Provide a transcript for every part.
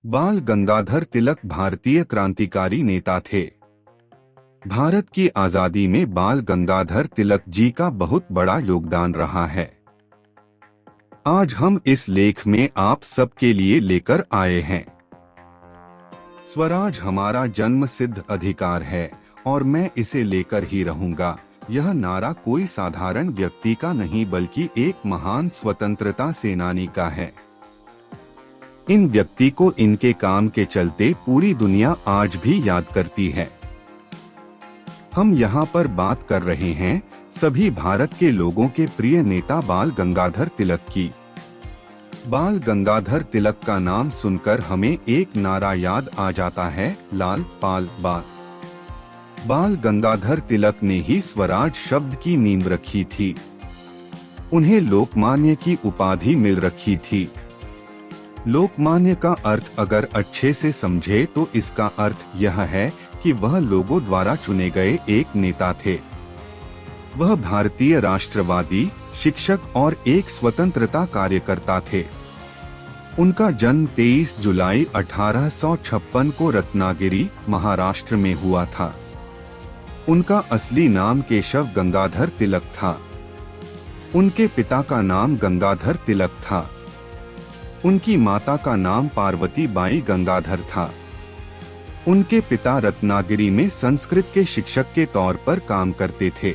बाल गंगाधर तिलक भारतीय क्रांतिकारी नेता थे। भारत की आजादी में बाल गंगाधर तिलक जी का बहुत बड़ा योगदान रहा है। आज हम इस लेख में आप सबके लिए लेकर आए हैं। स्वराज हमारा जन्मसिद्ध अधिकार है और मैं इसे लेकर ही रहूंगा। यह नारा कोई साधारण व्यक्ति का नहीं बल्कि एक महान स्वतंत्रता सेनानी का है। इन व्यक्ति को इनके काम के चलते पूरी दुनिया आज भी याद करती है। हम यहाँ पर बात कर रहे हैं सभी भारत के लोगों के प्रिय नेता बाल गंगाधर तिलक की। बाल गंगाधर तिलक का नाम सुनकर हमें एक नारा याद आ जाता है, लाल पाल बाल। बाल गंगाधर तिलक ने ही स्वराज शब्द की नींव रखी थी। उन्हें लोकमान्य की उपाधि मिल रखी थी। लोकमान्य का अर्थ अगर अच्छे से समझे तो इसका अर्थ यह है कि वह लोगों द्वारा चुने गए एक नेता थे। वह भारतीय राष्ट्रवादी, शिक्षक और एक स्वतंत्रता कार्यकर्ता थे। उनका जन्म 23 जुलाई 1856 को रत्नागिरी, महाराष्ट्र में हुआ था। उनका असली नाम केशव गंगाधर तिलक था। उनके पिता का नाम गंगाधर तिलक था। उनकी माता का नाम पार्वती बाई गंगाधर था। उनके पिता रत्नागिरी में संस्कृत के शिक्षक के तौर पर काम करते थे।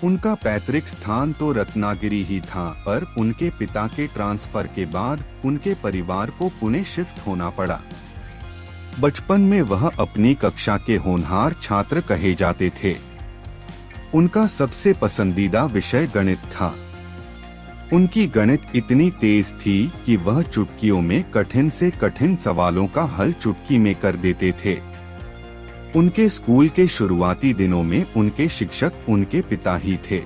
उनका पैतृक स्थान तो रत्नागिरी ही था, पर उनके पिता के ट्रांसफर के बाद उनके परिवार को पुणे शिफ्ट होना पड़ा। बचपन में वह अपनी कक्षा के होनहार छात्र कहे जाते थे। उनका सबसे पसंदीदा विषय गणित था। उनकी गणित इतनी तेज थी कि वह चुटकियों में कठिन से कठिन सवालों का हल चुटकी में कर देते थे। उनके स्कूल के शुरुआती दिनों में उनके शिक्षक उनके पिता ही थे।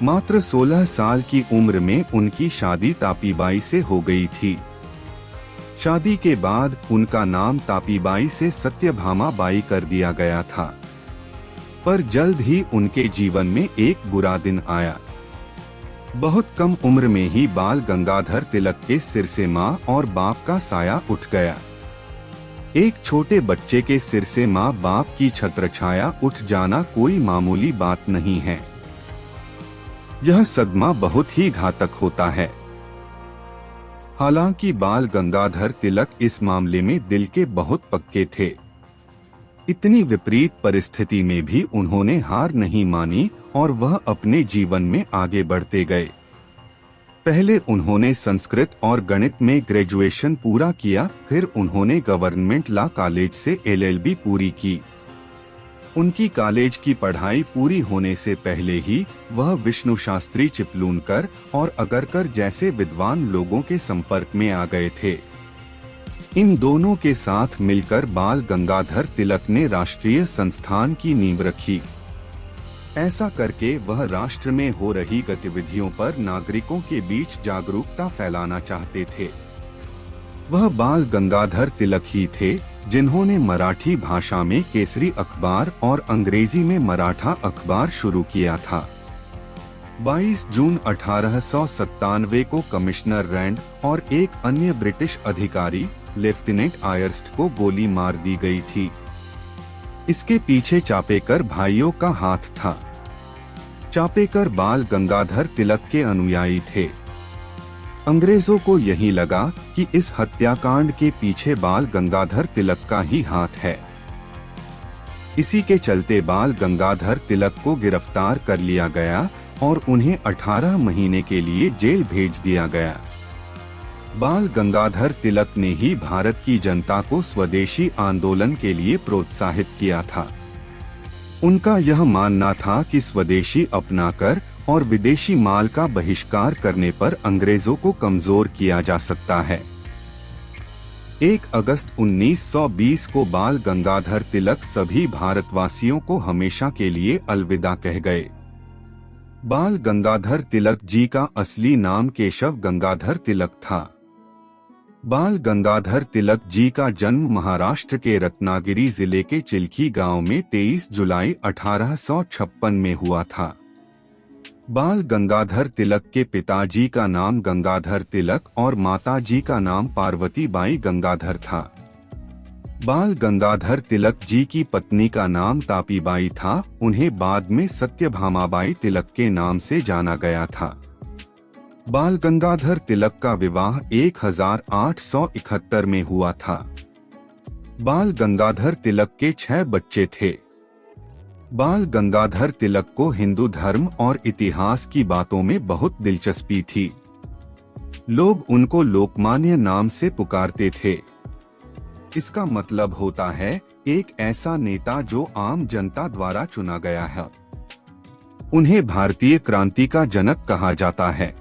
मात्र 16 साल की उम्र में उनकी शादी तापीबाई से हो गई थी। शादी के बाद उनका नाम तापीबाई से सत्यभामा बाई कर दिया गया था। पर जल्द ही उनके जीवन में एक बुरा दिन आया। बहुत कम उम्र में ही बाल गंगाधर तिलक के सिर से माँ और बाप का साया उठ गया। एक छोटे बच्चे के सिर से माँ बाप की छत्रछाया उठ जाना कोई मामूली बात नहीं है। यह सदमा बहुत ही घातक होता है। हालांकि बाल गंगाधर तिलक इस मामले में दिल के बहुत पक्के थे। इतनी विपरीत परिस्थिति में भी उन्होंने हार नहीं मानी और वह अपने जीवन में आगे बढ़ते गए। पहले उन्होंने संस्कृत और गणित में ग्रेजुएशन पूरा किया, फिर उन्होंने गवर्नमेंट लॉ कॉलेज से LLB पूरी की। उनकी कॉलेज की पढ़ाई पूरी होने से पहले ही वह विष्णु शास्त्री चिपलूनकर और अगरकर जैसे विद्वान लोगों के संपर्क में आ गए थे। इन दोनों के साथ मिलकर बाल गंगाधर तिलक ने राष्ट्रीय संस्थान की नींव रखी। ऐसा करके वह राष्ट्र में हो रही गतिविधियों पर नागरिकों के बीच जागरूकता फैलाना चाहते थे। वह बाल गंगाधर तिलक ही थे जिन्होंने मराठी भाषा में केसरी अखबार और अंग्रेजी में मराठा अखबार शुरू किया था। 22 जून 1897 को कमिश्नर रैंड और एक अन्य ब्रिटिश अधिकारी लेफ्टिनेंट आयर्स्ट को गोली मार दी गई थी। इसके पीछे चापेकर भाइयों का हाथ था। चापेकर बाल गंगाधर तिलक के अनुयायी थे। अंग्रेजों को यही लगा कि इस हत्याकांड के पीछे बाल गंगाधर तिलक का ही हाथ है। इसी के चलते बाल गंगाधर तिलक को गिरफ्तार कर लिया गया और उन्हें 18 महीने के लिए जेल भेज दिया गया। बाल गंगाधर तिलक ने ही भारत की जनता को स्वदेशी आंदोलन के लिए प्रोत्साहित किया था। उनका यह मानना था कि स्वदेशी अपनाकर और विदेशी माल का बहिष्कार करने पर अंग्रेजों को कमजोर किया जा सकता है। 1 अगस्त 1920 को बाल गंगाधर तिलक सभी भारतवासियों को हमेशा के लिए अलविदा कह गए। बाल गंगाधर तिलक जी का असली नाम केशव गंगाधर तिलक था। बाल गंगाधर तिलक जी का जन्म महाराष्ट्र के रत्नागिरी जिले के चिल्की गांव में 23 जुलाई 1856 में हुआ था। बाल गंगाधर तिलक के पिताजी का नाम गंगाधर तिलक और माताजी का नाम पार्वतीबाई गंगाधर था। बाल गंगाधर तिलक जी की पत्नी का नाम तापीबाई था। उन्हें बाद में सत्यभामाबाई तिलक के नाम से जाना गया था। बाल गंगाधर तिलक का विवाह 1871 में हुआ था। बाल गंगाधर तिलक के 6 बच्चे थे। बाल गंगाधर तिलक को हिंदू धर्म और इतिहास की बातों में बहुत दिलचस्पी थी। लोग उनको लोकमान्य नाम से पुकारते थे। इसका मतलब होता है एक ऐसा नेता जो आम जनता द्वारा चुना गया है। उन्हें भारतीय क्रांति का जनक कहा जाता है।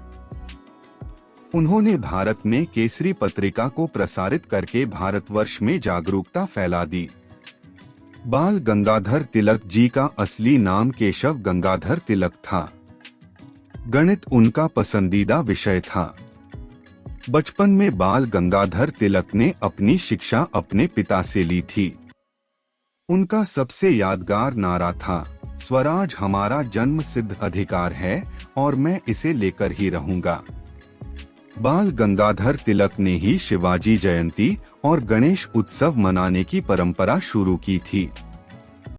उन्होंने भारत में केसरी पत्रिका को प्रसारित करके भारतवर्ष में जागरूकता फैला दी। बाल गंगाधर तिलक जी का असली नाम केशव गंगाधर तिलक था। गणित उनका पसंदीदा विषय था। बचपन में बाल गंगाधर तिलक ने अपनी शिक्षा अपने पिता से ली थी। उनका सबसे यादगार नारा था, स्वराज हमारा जन्म सिद्ध अधिकार है और मैं इसे लेकर ही रहूंगा। बाल गंगाधर तिलक ने ही शिवाजी जयंती और गणेश उत्सव मनाने की परंपरा शुरू की थी।